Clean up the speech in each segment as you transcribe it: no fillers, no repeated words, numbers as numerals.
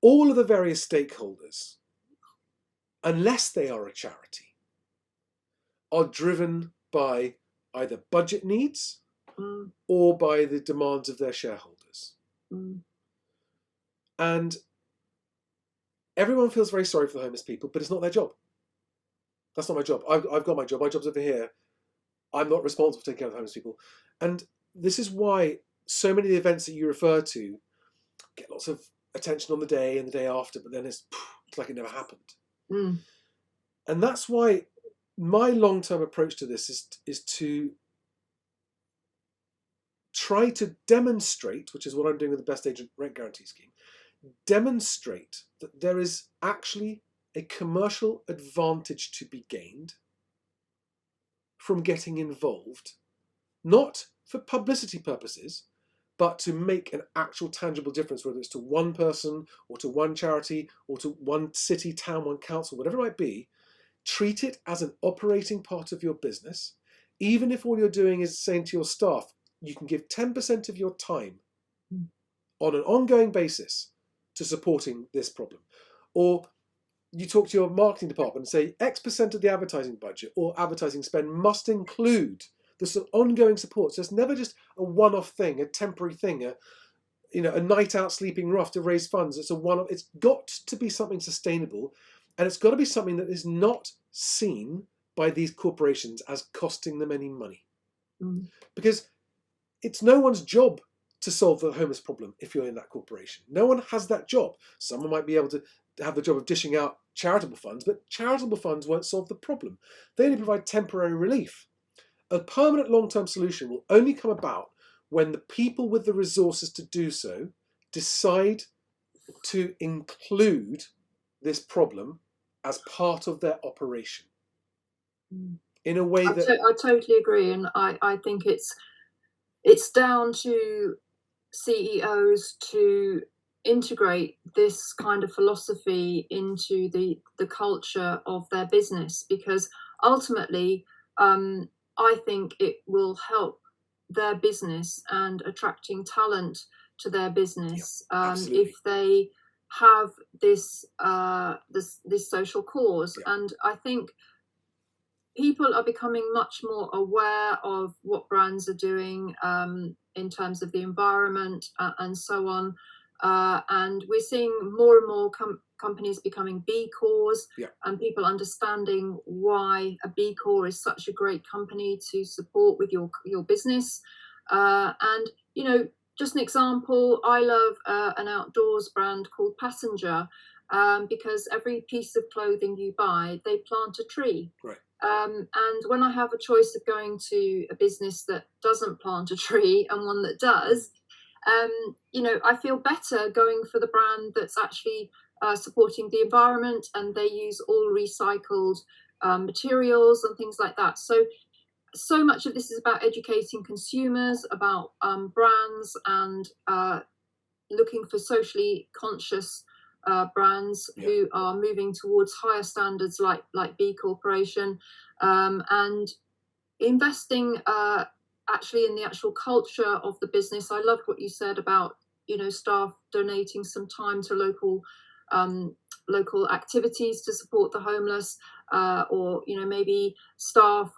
all of the various stakeholders, unless they are a charity, are driven by either budget needs or by the demands of their shareholders. And everyone feels very sorry for the homeless people, but it's not their job. That's not my job. I've got my job. My job's over here. I'm not responsible for taking care of the homeless people. And this is why so many of the events that you refer to get lots of attention on the day and the day after, but then it's like it never happened. And that's why my long-term approach to this is to try to demonstrate, which is what I'm doing with the BestAgent rent guarantee scheme, demonstrate that there is actually a commercial advantage to be gained from getting involved, not for publicity purposes, but to make an actual tangible difference, whether it's to one person or to one charity or to one city, town, one council, whatever it might be. Treat it as an operating part of your business. Even if all you're doing is saying to your staff, you can give 10% of your time on an ongoing basis to supporting this problem. Or you talk to your marketing department and say X% of the advertising budget or advertising spend must include this ongoing support. So it's never just a one-off thing, a temporary thing, a night out sleeping rough to raise funds. It's a one-off. It's got to be something sustainable, and it's got to be something that is not seen by these corporations as costing them any money. Because it's no one's job to solve the homeless problem if you're in that corporation. No one has that job. Someone might be able to have the job of dishing out charitable funds, but charitable funds won't solve the problem. They only provide temporary relief. A permanent long-term solution will only come about when the people with the resources to do so decide to include this problem as part of their operation in a way that... I totally agree, and I think it's down to CEOs to integrate this kind of philosophy into the culture of their business, because ultimately I think it will help their business and attracting talent to their business if they have this social cause. And I think people are becoming much more aware of what brands are doing in terms of the environment and so on. And we're seeing more and more companies becoming B Corps, and people understanding why a B Corps is such a great company to support with your business. And, just an example, I love an outdoors brand called Passenger, because every piece of clothing you buy, they plant a tree. Right. And when I have a choice of going to a business that doesn't plant a tree and one that does, I feel better going for the brand that's actually supporting the environment, and they use all recycled materials and things like that. So much of this is about educating consumers about brands and looking for socially conscious brands who are moving towards higher standards like B Corporation, and investing actually in the actual culture of the business. I loved what you said about staff donating some time to local activities to support the homeless, or maybe staff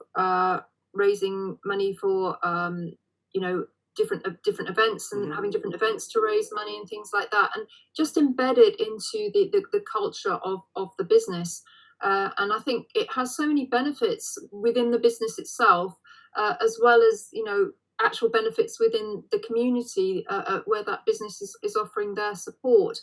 raising money for different events and having different events to raise money and things like that, and just embedded into the culture of the business. And I think it has so many benefits within the business itself, as well as actual benefits within the community where that business is offering their support.